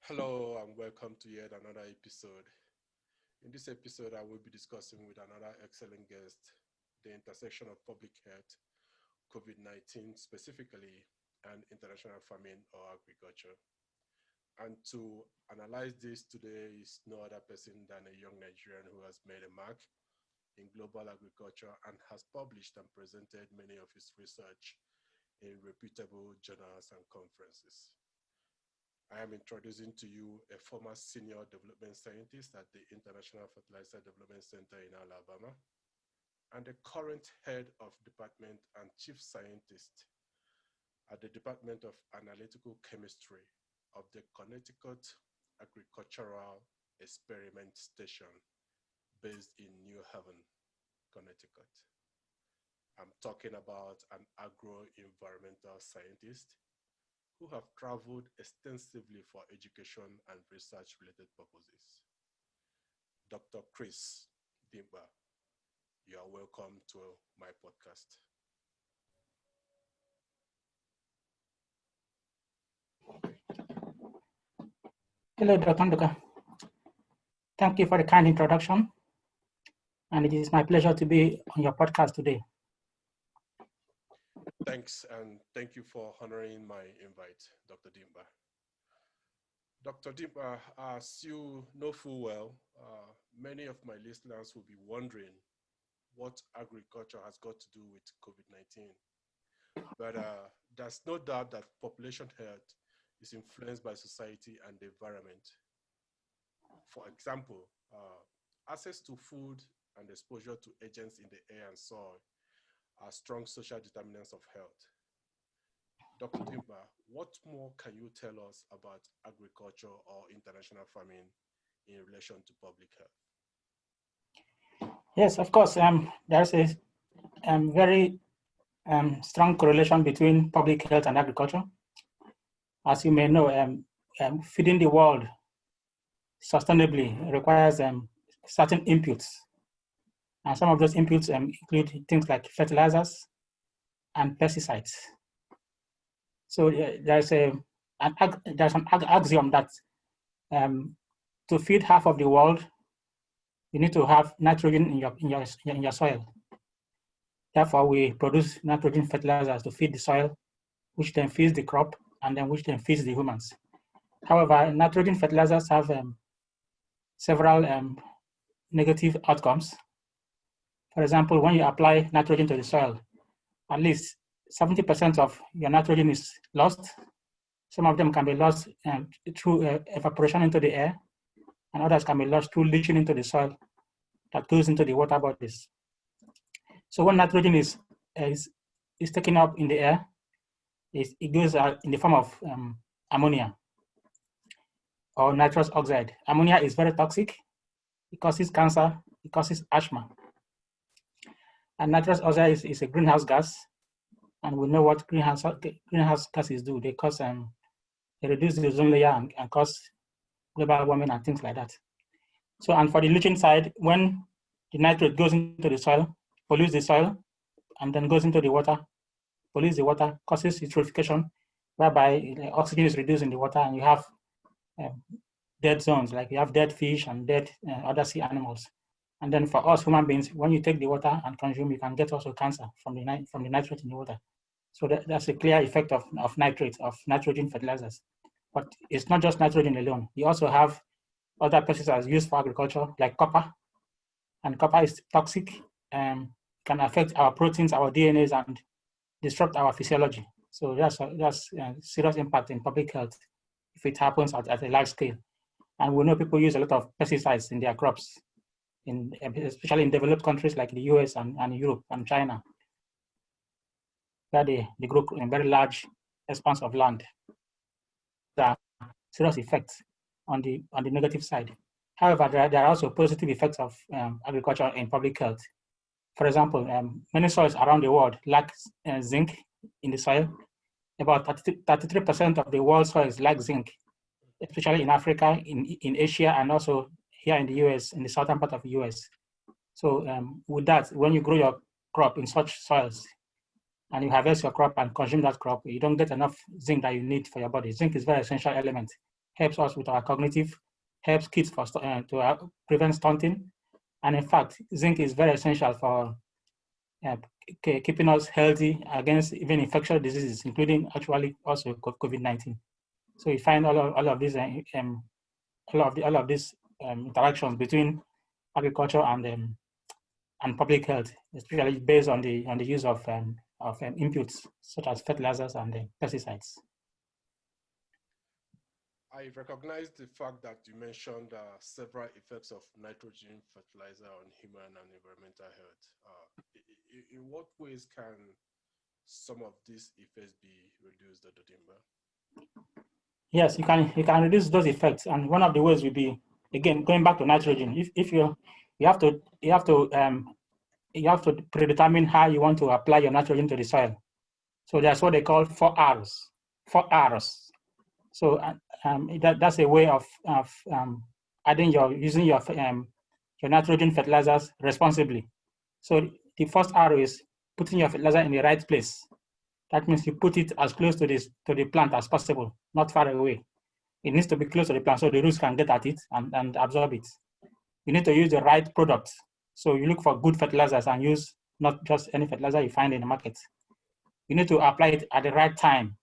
Hello and welcome to yet another episode. In this episode, I will be discussing with another excellent guest the intersection of public health, COVID-19 specifically, and international famine or agriculture. And to analyze this today is no other person than a young Nigerian who has made a mark in global agriculture and has published and presented many of his research in reputable journals and conferences. I am introducing to you a former senior development scientist at the International Fertilizer Development Center in Alabama and the current head of department and chief scientist at the Department of Analytical Chemistry of the Connecticut Agricultural Experiment Station based in New Haven, Connecticut. I'm talking about an agro-environmental scientist who have traveled extensively for education and research-related purposes. Dr. Chris Dimkpa, you are welcome to my podcast. Hello, Dr. Nduka. Thank you for the kind introduction, and it is my pleasure to be on your podcast today. Thanks, and thank you for honoring my invite, Dr. Dimkpa. Dr. Dimkpa, as you know full well, many of my listeners will be wondering what agriculture has got to do with COVID-19. But there's no doubt that population health is influenced by society and the environment. For example, access to food and exposure to agents in the air and soil are strong social determinants of health. Dr. Dimkpa, what more can you tell us about agriculture or international farming in relation to public health? Yes, of course. There's a very strong correlation between public health and agriculture. As you may know, feeding the world sustainably requires certain inputs. And some of those inputs include things like fertilizers and pesticides. So there's an axiom that to feed half of the world, you need to have nitrogen in your soil. Therefore, we produce nitrogen fertilizers to feed the soil, which then feeds the crop, and then which then feeds the humans. However, nitrogen fertilizers have several negative outcomes. For example, when you apply nitrogen to the soil, at least 70% of your nitrogen is lost. Some of them can be lost through evaporation into the air, and others can be lost through leaching into the soil that goes into the water bodies. So when nitrogen is taken up in the air, it goes out in the form of ammonia or nitrous oxide. Ammonia is very toxic. It causes cancer. It causes asthma. And nitrous oxide is a greenhouse gas, and we know what greenhouse gases do. They cause they reduce the ozone layer and cause global warming and things like that. So, and for the leaching side, when the nitrate goes into the soil, pollutes the soil, and then goes into the water, pollutes the water, causes eutrophication, whereby oxygen is reduced in the water, and you have dead zones, like you have dead fish and dead other sea animals. And then for us human beings, when you take the water and consume, you can get also cancer from the nitrate in the water. So that's a clear effect of nitrate, of nitrogen fertilizers. But it's not just nitrogen alone. You also have other pesticides used for agriculture, like copper. And copper is toxic and can affect our proteins, our DNAs, and disrupt our physiology. So that's a serious impact in public health if it happens at a large scale. And we know people use a lot of pesticides in their crops, especially in developed countries like the US and Europe and China, where they grow in very large expanse of land. There are serious effects on the negative side. However, there are also positive effects of agriculture in public health. For example, many soils around the world lack zinc in the soil. About 33% of the world's soils lack zinc, especially in Africa, in Asia, and also here in the US, in the southern part of the US. So with that, when you grow your crop in such soils, and you harvest your crop and consume that crop, you don't get enough zinc that you need for your body. Zinc is a very essential element. helps us with our cognitive, helps kids for to prevent stunting. And in fact, zinc is very essential for keeping us healthy against even infectious diseases, including actually also COVID-19. So you find all of these interactions between agriculture and public health, especially based on the use of inputs such as fertilizers and pesticides. I recognize the fact that you mentioned several effects of nitrogen fertilizer on human and environmental health. In what ways can some of these effects be reduced, Dr. Dimkpa? Yes, you can reduce those effects, and one of the ways will be, again, going back to nitrogen. If you have to predetermine how you want to apply your nitrogen to the soil. So that's what they call 4 R's. 4 R's. So that's a way of using your nitrogen fertilizers responsibly. So the first R is putting your fertilizer in the right place. That means you put it as close to the plant as possible, not far away. It needs to be close to the plant so the roots can get at it and absorb it. You need to use the right product. So you look for good fertilizers and use not just any fertilizer you find in the market. You need to apply it at the right time.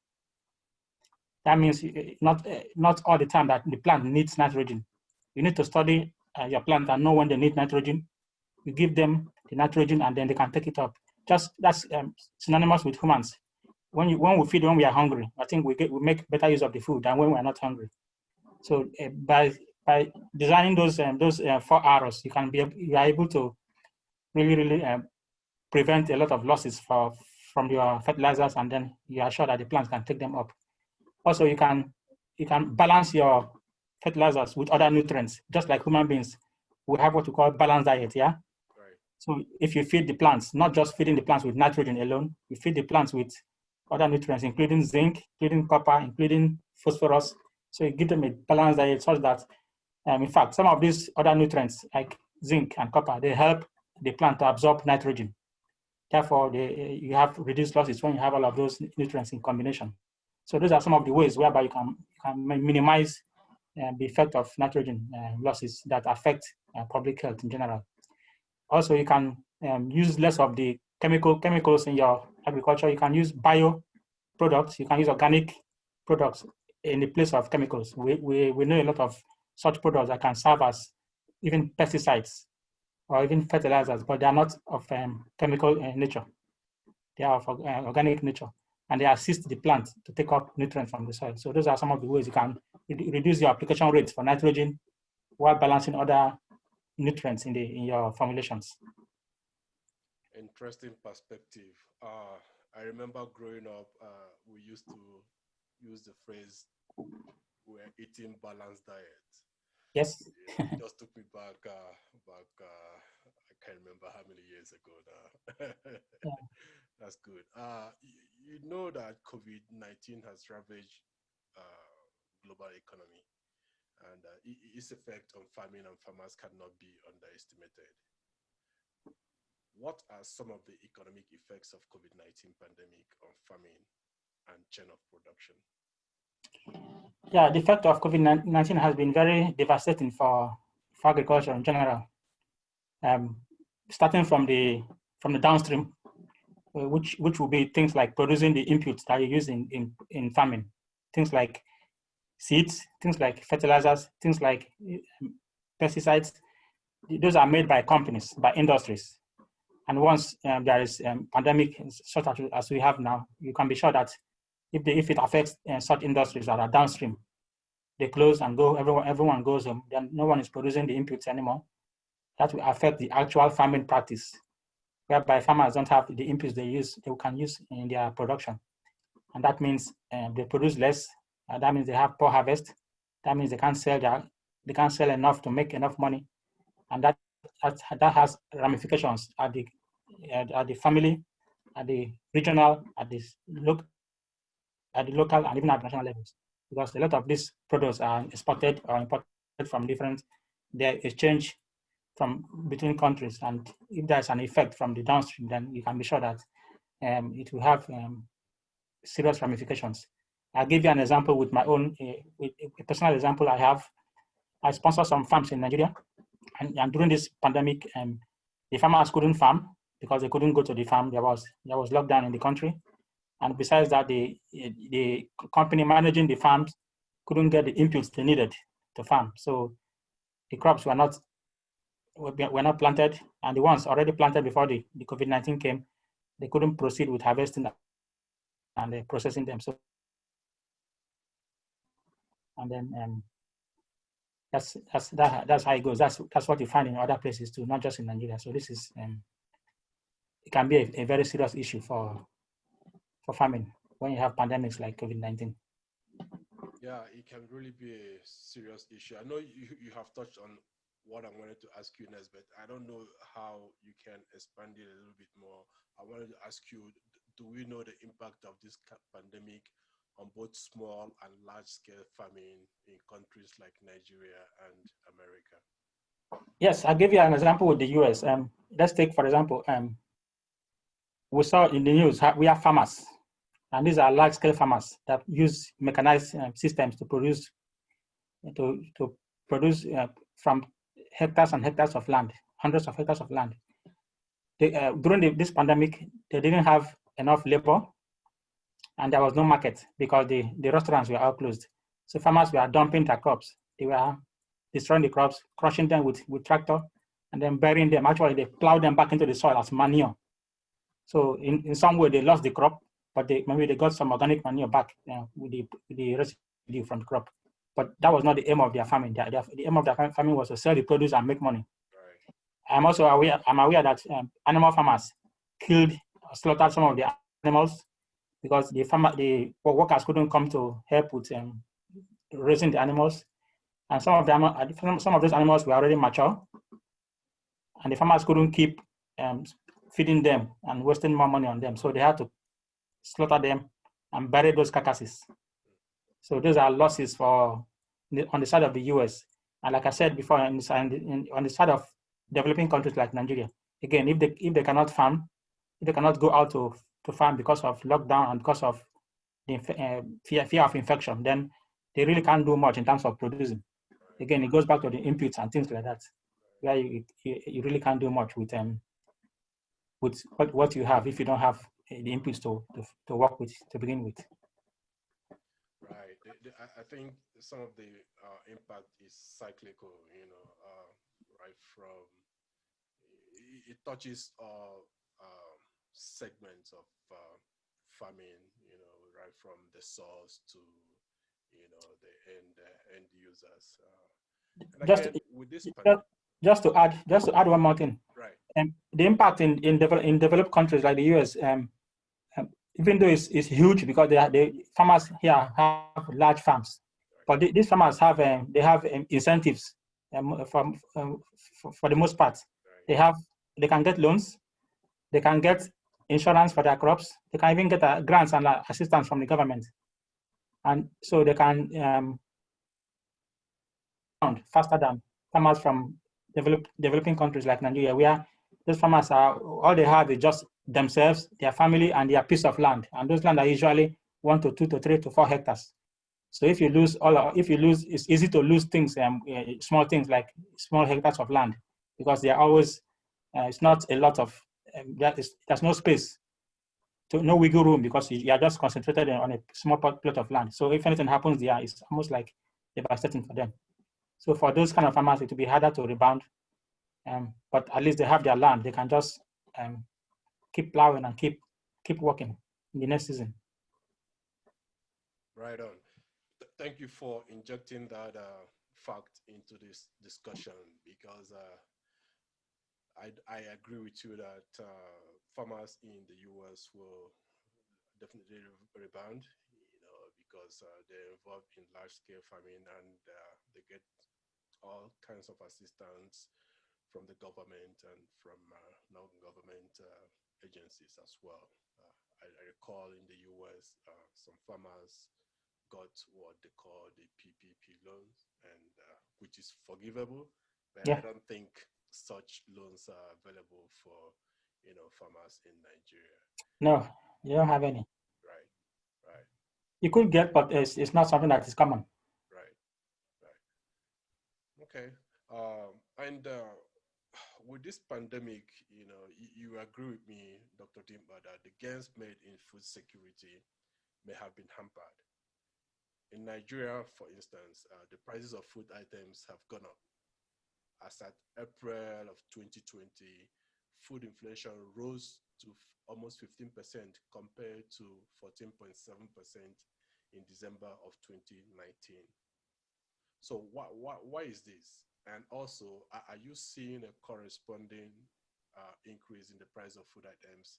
That means not all the time that the plant needs nitrogen. You need to study your plant and know when they need nitrogen. You give them the nitrogen and then they can take it up. Just that's synonymous with humans. When we feed when we are hungry, I think we make better use of the food than when we are not hungry. So by designing those 4 R's, you are able to really prevent a lot of losses from your fertilizers, and then you are sure that the plants can take them up. Also, you can balance your fertilizers with other nutrients, just like human beings. We have what we call balanced diet, yeah? Right. So if you feed the plants, not just feeding the plants with nitrogen alone, you feed the plants with other nutrients, including zinc, including copper, including phosphorus. So you give them a balanced diet such that, in fact, some of these other nutrients like zinc and copper, they help the plant to absorb nitrogen. Therefore, you have reduced losses when you have all of those nutrients in combination. So those are some of the ways whereby you can minimize the effect of nitrogen losses that affect public health in general. Also, you can use less of the chemicals in your agriculture. You can use bio products. You can use organic products in the place of chemicals. We know a lot of such products that can serve as even pesticides or even fertilizers, but they are not of chemical nature. They are of organic nature, and they assist the plant to take up nutrients from the soil. So those are some of the ways you can reduce your application rates for nitrogen while balancing other nutrients in your formulations. Interesting perspective. I remember growing up, we used to use the phrase, "We're eating balanced diet." Yes. It just took me back. I can't remember how many years ago now. Yeah. That's good. You know that COVID-19 has ravaged global economy, and its effect on farming and farmers cannot be underestimated. What are some of the economic effects of COVID-19 pandemic on farming and chain of production? Yeah, the effect of COVID-19 has been very devastating for agriculture in general. Starting from the downstream, which will be things like producing the inputs that you use in farming, things like seeds, things like fertilizers, things like pesticides. Those are made by companies, by industries. And once there is pandemic such as we have now, you can be sure that if it affects such industries that are downstream, they close and go. Everyone goes home. Then no one is producing the inputs anymore. That will affect the actual farming practice, whereby farmers don't have the inputs they can use in their production, and that means they produce less. That means they have poor harvest. That means they can't sell enough to make enough money, and that has ramifications at the family, at the regional, at the local, and even at national levels, because a lot of these products are exported or imported from they exchange from between countries, and if there's an effect from the downstream, then you can be sure that it will have serious ramifications. I'll give you an example with my own, with a personal example I have. I sponsor some farms in Nigeria, and during this pandemic, the farmers couldn't farm because they couldn't go to the farm. There was lockdown in the country, and besides that, the company managing the farms couldn't get the inputs they needed to farm. So the crops were not planted, and the ones already planted before the COVID-19 came, they couldn't proceed with harvesting and processing them. So, and then that's how it goes. That's what you find in other places too, not just in Nigeria. So this is it can be a very serious issue for farming when you have pandemics like COVID-19. Yeah, it can really be a serious issue. I know you have touched on what I wanted to ask you next, but I don't know how you can expand it a little bit more. I wanted to ask you, do we know the impact of this pandemic on both small and large scale farming in countries like Nigeria and America? Yes, I'll give you an example with the US. Let's take, for example, we saw in the news, we have farmers, and these are large scale farmers that use mechanized systems to produce from hectares and hectares of land, hundreds of hectares of land. During this pandemic, they didn't have enough labor, and there was no market because the restaurants were all closed. So farmers were dumping their crops. They were destroying the crops, crushing them with tractor, and then burying them. Actually, they plowed them back into the soil as manure. So in some way, they lost the crop, but maybe they got some organic manure back with the residue from the crop. But that was not the aim of their farming. The aim of their farming was to sell the produce and make money. Right. I'm aware that animal farmers killed or slaughtered some of the animals because the workers couldn't come to help with raising the animals, and some of those animals were already mature, and the farmers couldn't keep feeding them and wasting more money on them, so they had to slaughter them and bury those carcasses. So those are losses on the side of the US. And like I said before, on the side of developing countries like Nigeria, again, if they cannot farm, if they cannot go out to farm because of lockdown and because of the fear of infection, then they really can't do much in terms of producing. Again, it goes back to the inputs and things like that, where you really can't do much with what you have if you don't have the inputs to work with to begin with. Right. I think some of the impact is cyclical, right from, it touches segments of farming, right from the source to, the end users. And again, with this just to add one more thing. Right. The impact in developed countries like the US, even though it's huge because the farmers here have large farms, but these farmers have incentives for the most part. Right. They can get loans, they can get insurance for their crops, they can even get grants and assistance from the government, and so they can faster than farmers from developing countries like Nigeria, where those farmers all they have is just themselves, their family, and their piece of land, and those land are usually 1 to 2 to 3 to 4 hectares. So if you lose it's easy to lose things, small things like small hectares of land, because they are always it's not a lot of there's no space, no wiggle room, because you are just concentrated on a small plot of land. So if anything happens there, it's almost like devastating for them. So for those kind of farmers, it will be harder to rebound, but at least they have their land. They can just keep plowing and keep working in the next season. Right on. Thank you for injecting that fact into this discussion, because I agree with you that farmers in the US will definitely rebound, because they're involved in large-scale farming, and they get all kinds of assistance from the government and from non-government agencies as well. I recall in the US, some farmers got what they call the PPP loans, and which is forgivable, but yeah. I don't think such loans are available for farmers in Nigeria. No, you don't have any. Right. You could get, but it's not something that is common. Right, right. Okay. And with this pandemic, you agree with me, Dr. Dimkpa, that the gains made in food security may have been hampered. In Nigeria, for instance, the prices of food items have gone up. As at April of 2020, food inflation rose to almost 15% compared to 14.7% in December of 2019. So why is this? And also, are you seeing a corresponding increase in the price of food items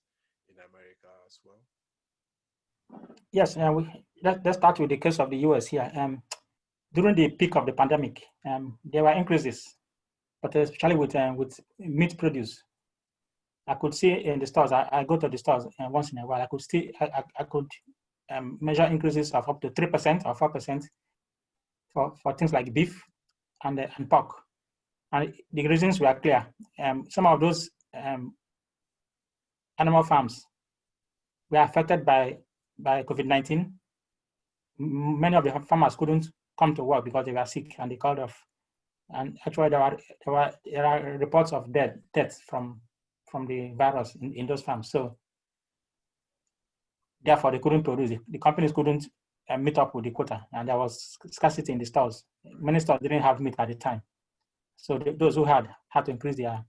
in America as well? Yes, let's start with the case of the US here. During the peak of the pandemic, there were increases, but especially with meat produce. I could see in the stores, I go to the stores once in a while, I could measure increases of up to 3% or 4% for things like beef and pork. And the reasons were clear. Some of those animal farms were affected by COVID-19. Many of the farmers couldn't come to work because they were sick and they called off. And actually, there are reports of deaths from the virus in those farms. So therefore, they couldn't produce it. The companies couldn't meet up with the quota, and there was scarcity in the stores. Many stores didn't have meat at the time. So those who had to increase their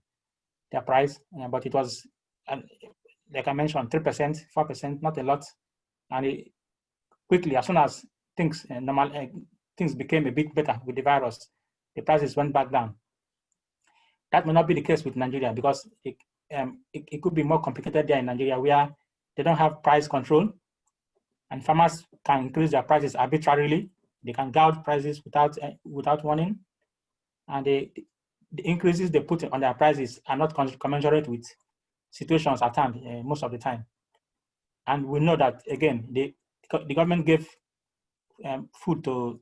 price, but it was, like I mentioned, 3%, 4%, not a lot. And quickly, as soon as things things became a bit better with the virus, the prices went back down. That may not be the case with Nigeria because it could be more complicated there in Nigeria, where they don't have price control, and farmers can increase their prices arbitrarily. They can gouge prices without warning, and the increases they put on their prices are not commensurate with situations at hand most of the time. And we know that, again, the government gave food to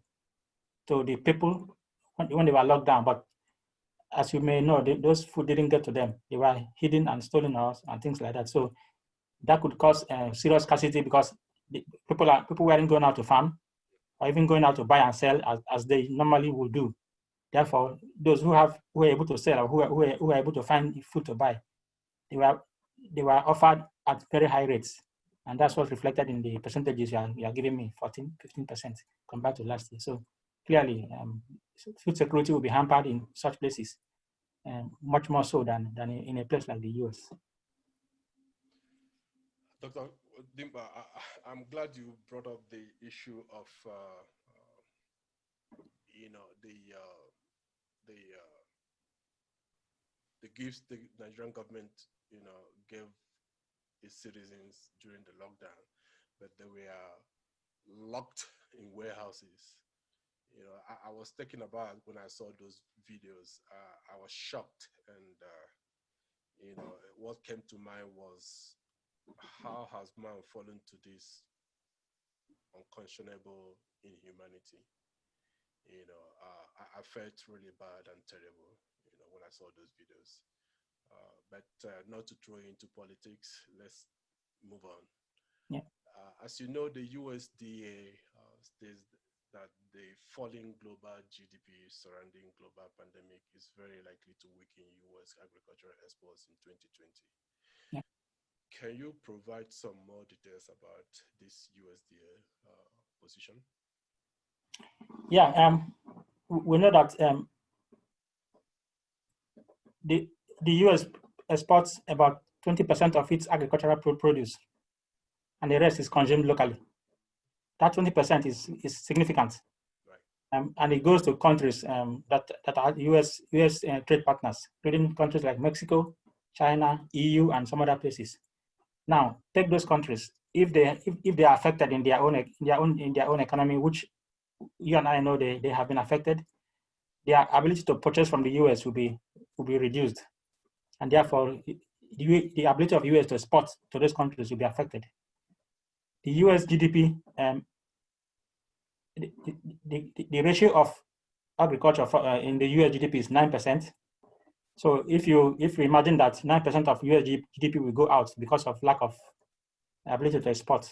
the people when they were locked down, but as you may know, those food didn't get to them. They were hidden and stolen and things like that. So that could cause serious scarcity because people weren't going out to farm or even going out to buy and sell as they normally would do. Therefore, those who were able to sell or who were able to find food to buy, they were offered at very high rates. And that's what's reflected in the percentages you are giving me, 14, 15% compared to last year. So clearly, food security will be hampered in such places, much more so than in a place like the US. Dr. Dimkpa, I'm glad you brought up the issue of the gifts the Nigerian government gave its citizens during the lockdown, but they were locked in warehouses. I was taken aback when I saw those videos. I was shocked, and what came to mind was, how has man fallen to this unconscionable inhumanity? I felt really bad and terrible, when I saw those videos. But not to throw into politics, let's move on. Yeah. As you know, the USDA states that the falling global GDP surrounding global pandemic is very likely to weaken US agricultural exports in 2020. Yeah. Can you provide some more details about this USDA position? Yeah, we know that the US exports about 20% of its agricultural produce, and the rest is consumed locally. That 20% is significant, right. And it goes to countries that are US trade partners, including countries like Mexico, China, EU, and some other places. Now, take those countries. If they are affected in their own economy, which you and I know they have been affected, their ability to purchase from the US will be reduced, and therefore the ability of US to export to those countries will be affected. The US GDP, the ratio of agriculture in the US GDP is 9%. So if you imagine that 9% of US GDP will go out because of lack of ability to export,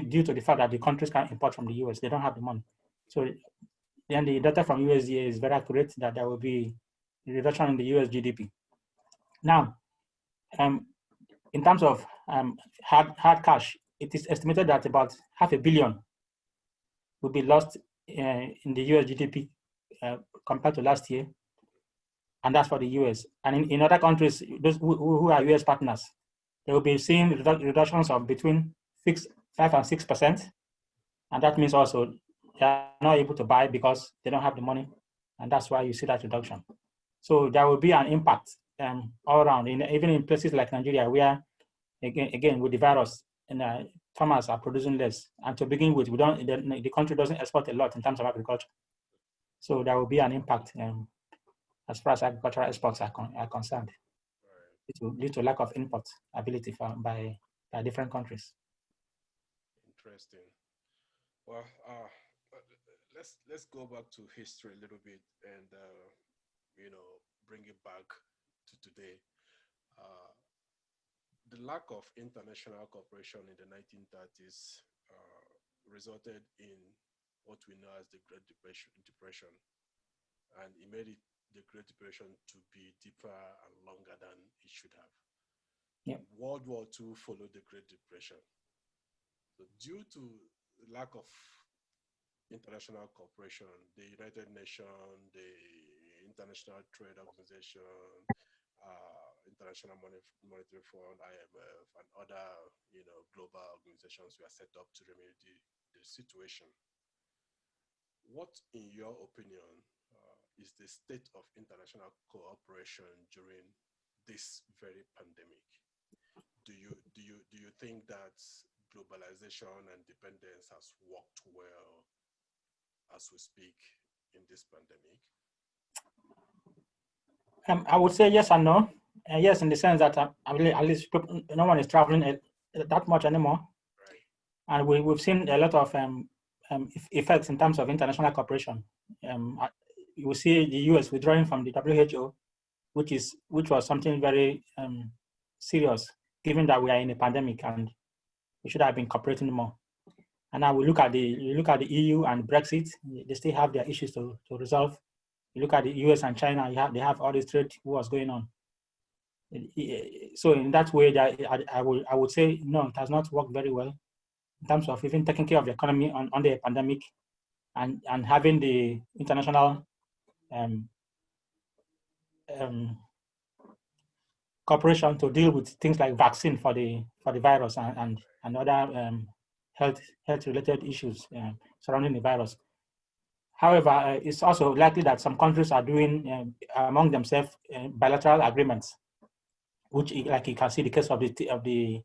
due to the fact that the countries can't import from the US. They don't have the money. So then the data from USDA is very accurate that there will be a reduction in the US GDP. Now, in terms of hard cash, it is estimated that about $500 million will be lost in the US GDP compared to last year, and that's for the US. And in other countries, those who are US partners, they will be seeing reductions of between 5 and 6%, and that means also they are not able to buy because they don't have the money, and that's why you see that reduction. So there will be an impact all around, even in places like Nigeria, where again with the virus, and farmers are producing less. And to begin with, the country doesn't export a lot in terms of agriculture. So there will be an impact as far as agricultural exports are concerned, due to lack of import ability by different countries. Interesting. Well, let's go back to history a little bit and bring it back to today. The lack of international cooperation in the 1930s resulted in what we know as the Great Depression, and it made the Great Depression to be deeper and longer than it should have. Yeah. World War II followed the Great Depression. So due to lack of international cooperation, the United Nations, the International Trade Organization, International Monetary Fund, IMF, and other global organizations were set up to remedy the situation. What, in your opinion, is the state of international cooperation during this very pandemic? Do you think that globalization and dependence has worked well as we speak in this pandemic? I would say yes and no. Yes, in the sense that at least no one is traveling that much anymore, right. And we've seen a lot of effects in terms of international cooperation. You will see the US withdrawing from the WHO, which was something very serious, given that we are in a pandemic and we should have been cooperating more. And now we look at the EU and Brexit; they still have their issues to resolve. You look at the US and China; they have all these trade wars going on. So in that way, I would say no, it has not worked very well in terms of even taking care of the economy under a pandemic, and having the international cooperation to deal with things like vaccine for the virus and other health related issues surrounding the virus. However, it's also likely that some countries are doing among themselves bilateral agreements, which, like you can see, the case of the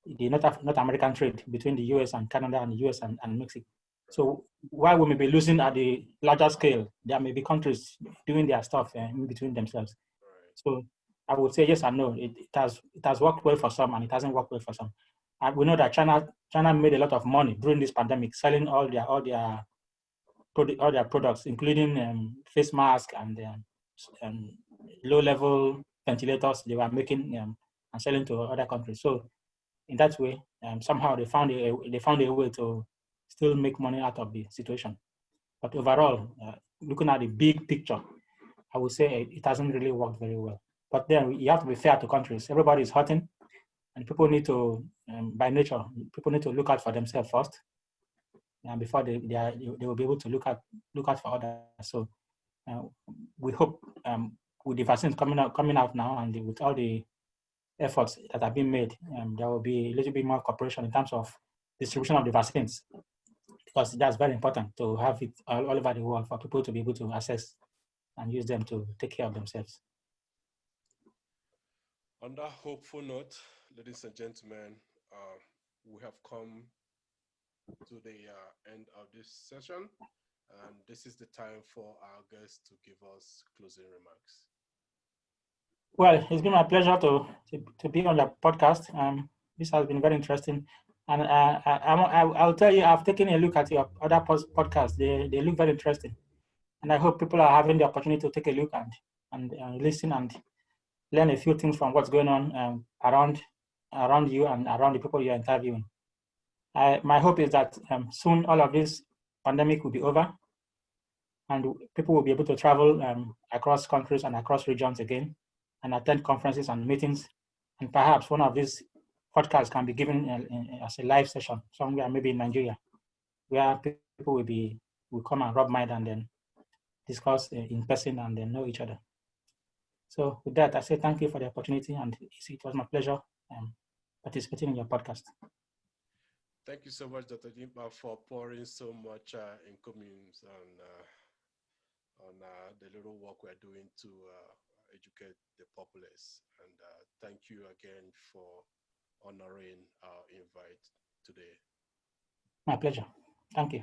North American trade between the US and Canada and the US and Mexico. So while we may be losing at the larger scale, there may be countries doing their stuff in between themselves. So I would say yes and no. It has worked well for some, and it hasn't worked well for some. And we know that China made a lot of money during this pandemic, selling all their products, including face masks and low-level ventilators they were making and selling to other countries. So in that way, somehow they found a way to still make money out of the situation. But overall, looking at the big picture, I would say it hasn't really worked very well. But then you have to be fair to countries. Everybody is hurting, and people need to, by nature, people need to look out for themselves first, and before they will be able to look out for others. So we hope with the vaccines coming out now, and with all the efforts that have been made, there will be a little bit more cooperation in terms of distribution of the vaccines, because that's very important to have it all over the world for people to be able to access and use them to take care of themselves. On that hopeful note, ladies and gentlemen, we have come to the end of this session, and this is the time for our guests to give us closing remarks. Well, it's been my pleasure to be on the podcast. This has been very interesting, and I'll tell you, I've taken a look at your other podcasts. They look very interesting, and I hope people are having the opportunity to take a look and listen and learn a few things from what's going on around you and around the people you're interviewing. My hope is that soon all of this pandemic will be over and people will be able to travel across countries and across regions again and attend conferences and meetings. And perhaps one of these podcasts can be given as a live session somewhere, maybe in Nigeria, where people will come and rub mind and then discuss in person and then know each other. So with that, I say thank you for the opportunity, and it was my pleasure participating in your podcast. Thank you so much, Dr. Dimkpa, for pouring so much encomiums on the little work we're doing to educate the populace. And thank you again for honoring our invite today. My pleasure. Thank you.